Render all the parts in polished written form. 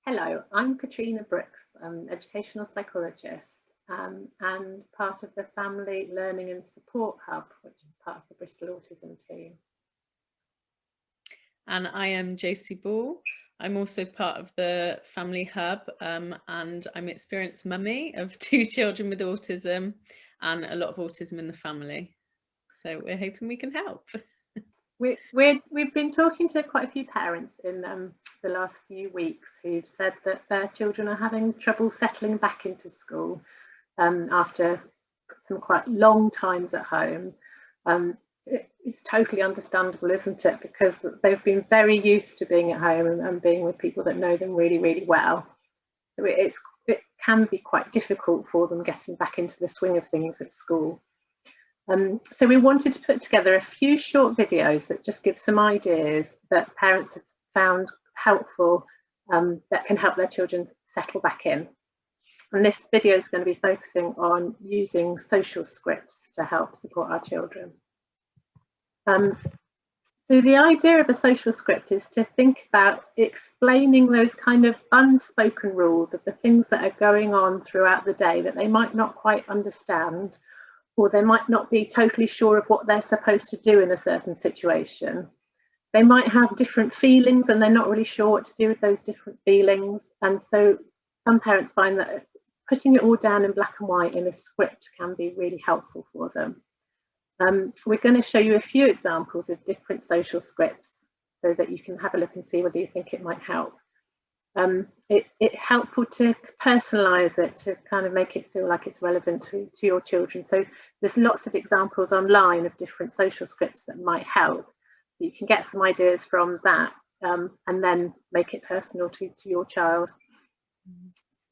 Hello, I'm Katrina Brooks. I'm an educational psychologist and part of the Family Learning and Support Hub, which is part of the Bristol Autism team. And I am Josie Ball. I'm also part of the Family Hub and I'm experienced mummy of 2 children with autism and a lot of autism in the family. So we're hoping we can help. We've been talking to quite a few parents in the last few weeks who've said that their children are having trouble settling back into school after some quite long times at home. It's totally understandable, isn't it? Because they've been very used to being at home and being with people that know them really, really well. So it can be quite difficult for them getting back into the swing of things at school. So we wanted to put together a few short videos that just give some ideas that parents have found helpful that can help their children settle back in. And this video is going to be focusing on using social scripts to help support our children. So the idea of a social script is to think about explaining those kind of unspoken rules of the things that are going on throughout the day that they might not quite understand, or they might not be totally sure of what they're supposed to do in a certain situation. They might have different feelings and they're not really sure what to do with those different feelings. And so some parents find that putting it all down in black and white in a script can be really helpful for them. We're going to show you a few examples of different social scripts so that you can have a look and see whether you think it might help. It's helpful to personalize it, to kind of make it feel like it's relevant to your children. So there's lots of examples online of different social scripts that might help. You can get some ideas from that and then make it personal to your child.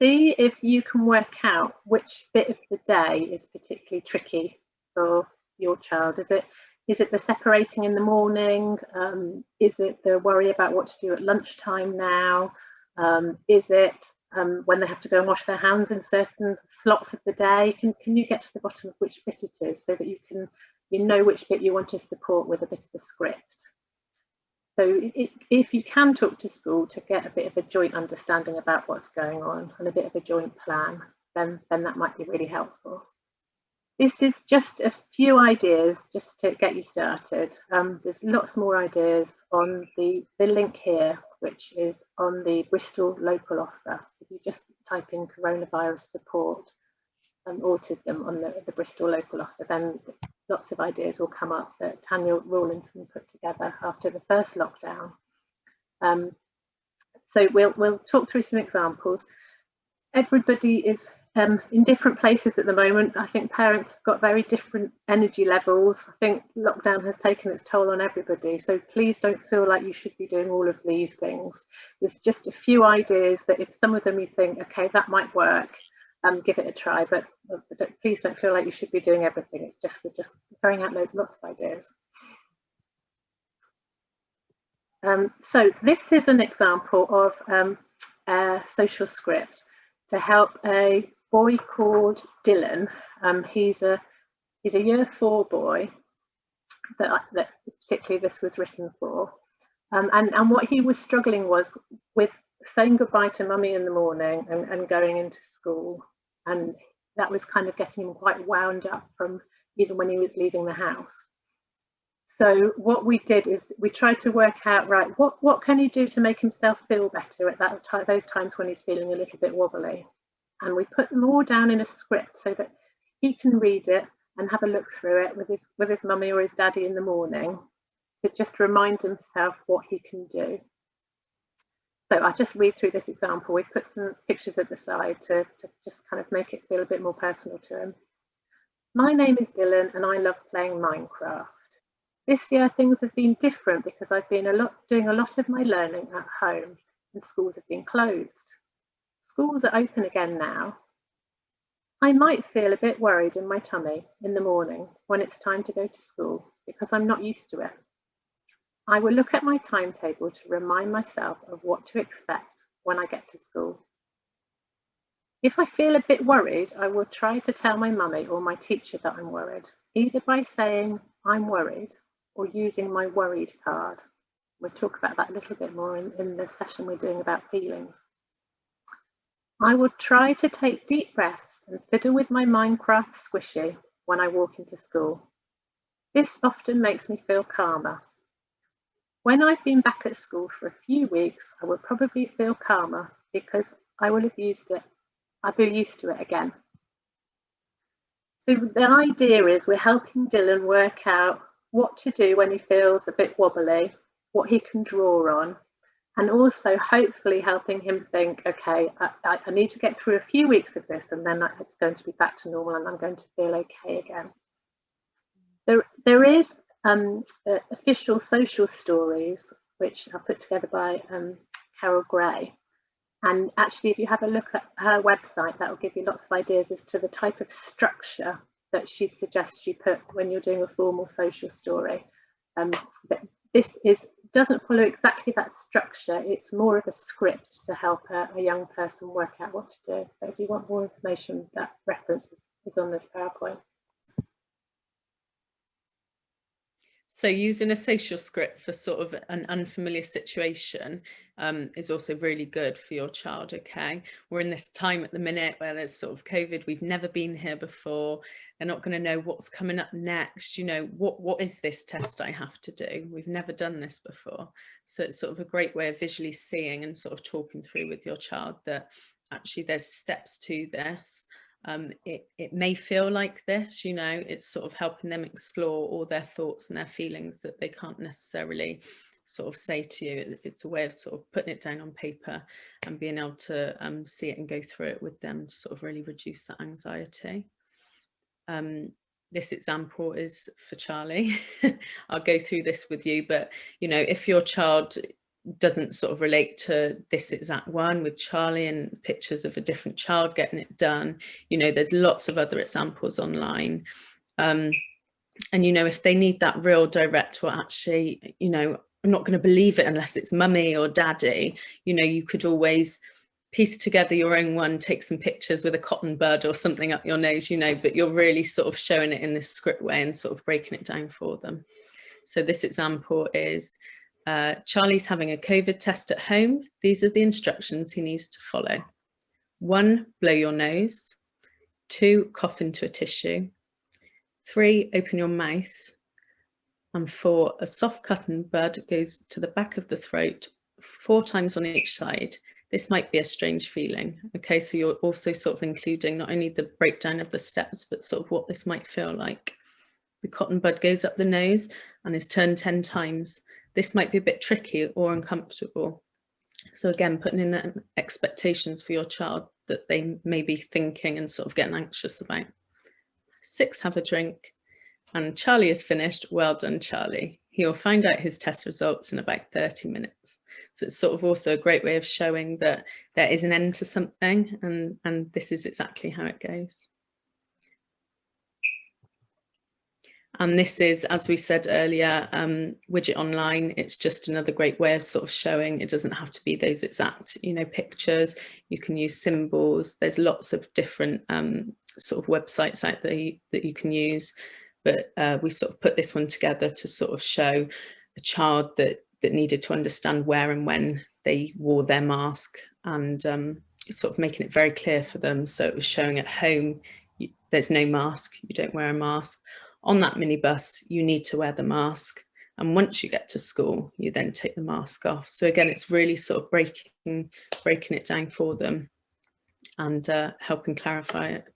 See if you can work out which bit of the day is particularly tricky for your child. Is it the separating in the morning? Is it the worry about what to do at lunchtime now? Is it when they have to go and wash their hands in certain slots of the day? Can you get to the bottom of which bit it is so that you know which bit you want to support with a bit of a script? So if you can talk to school to get a bit of a joint understanding about what's going on and a bit of a joint plan, then that might be really helpful. This is just a few ideas just to get you started. There's lots more ideas on the link here, which is on the Bristol local offer. If you just type in coronavirus support and autism on the Bristol local offer, then lots of ideas will come up that Tanya Rawlinson put together after the first lockdown. So we'll talk through some examples. Everybody is in different places at the moment. I think parents have got very different energy levels. I think lockdown has taken its toll on everybody. So please don't feel like you should be doing all of these things. There's just a few ideas that if some of them you think, okay, that might work, give it a try. But please don't feel like you should be doing everything. We're just throwing out lots of ideas. So this is an example of a social script to help a boy called Dylan. He's a year 4 boy that particularly this was written for. And what he was struggling was with saying goodbye to mummy in the morning and going into school. And that was kind of getting him quite wound up from even when he was leaving the house. So what we did is we tried to work out, right, what can he do to make himself feel better at those times when he's feeling a little bit wobbly? And we put them all down in a script so that he can read it and have a look through it with his mummy or his daddy in the morning to just remind himself what he can do. So I'll just read through this example. We've put some pictures at the side to just kind of make it feel a bit more personal to him. My name is Dylan and I love playing Minecraft. This year things have been different because I've been doing a lot of my learning at home and schools have been closed. Schools are open again now. I might feel a bit worried in my tummy in the morning when it's time to go to school because I'm not used to it. I will look at my timetable to remind myself of what to expect when I get to school. If I feel a bit worried, I will try to tell my mummy or my teacher that I'm worried, either by saying I'm worried or using my worried card. We'll talk about that a little bit more in the session we're doing about feelings. I will try to take deep breaths and fiddle with my Minecraft squishy when I walk into school. This often makes me feel calmer. When I've been back at school for a few weeks, I will probably feel calmer because I will have used it. I'll be used to it again. So the idea is we're helping Dylan work out what to do when he feels a bit wobbly, what he can draw on, and also hopefully helping him think, okay, I need to get through a few weeks of this and then it's going to be back to normal and I'm going to feel okay again. There is official social stories, which are put together by Carol Gray. And actually, if you have a look at her website, that will give you lots of ideas as to the type of structure that she suggests you put when you're doing a formal social story. But this doesn't follow exactly that structure. It's more of a script to help a young person work out what to do. So if you want more information, that reference is on this PowerPoint. So using a social script for sort of an unfamiliar situation is also really good for your child, okay? We're in this time at the minute where there's sort of COVID, we've never been here before. They're not going to know what's coming up next. You know, what is this test I have to do? We've never done this before. So it's sort of a great way of visually seeing and sort of talking through with your child that actually there's steps to this. It may feel like this, you know, it's sort of helping them explore all their thoughts and their feelings that they can't necessarily sort of say to you. It's a way of sort of putting it down on paper and being able to see it and go through it with them to sort of really reduce that anxiety. This example is for Charlie. I'll go through this with you, but you know, if your child doesn't sort of relate to this exact one with Charlie and pictures of a different child getting it done, you know, there's lots of other examples online. And, you know, if they need that real direct, well, actually, you know, I'm not going to believe it unless it's mummy or daddy, you know, you could always piece together your own one, take some pictures with a cotton bud or something up your nose, you know, but you're really sort of showing it in this script way and sort of breaking it down for them. So this example is Charlie's having a COVID test at home. These are the instructions he needs to follow. 1, blow your nose. 2, cough into a tissue. 3, open your mouth. And 4, a soft cotton bud goes to the back of the throat 4 times on each side. This might be a strange feeling. Okay, so you're also sort of including not only the breakdown of the steps, but sort of what this might feel like. The cotton bud goes up the nose and is turned 10 times. This might be a bit tricky or uncomfortable. So again, putting in the expectations for your child that they may be thinking and sort of getting anxious about. 6, have a drink. And Charlie is finished. Well done, Charlie. He'll find out his test results in about 30 minutes. So it's sort of also a great way of showing that there is an end to something and this is exactly how it goes. And this is, as we said earlier, Widget Online. It's just another great way of sort of showing. It doesn't have to be those exact, you know, pictures. You can use symbols. There's lots of different sort of websites out there that you can use. But we sort of put this one together to sort of show a child that needed to understand where and when they wore their mask and sort of making it very clear for them. So it was showing at home, there's no mask, you don't wear a mask. On that minibus, you need to wear the mask. And once you get to school, you then take the mask off. So again, it's really sort of breaking it down for them and helping clarify it.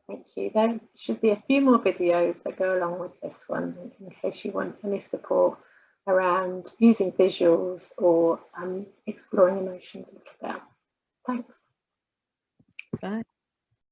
Thank you. There should be a few more videos that go along with this one in case you want any support around using visuals or exploring emotions a little bit. Thanks. Bye.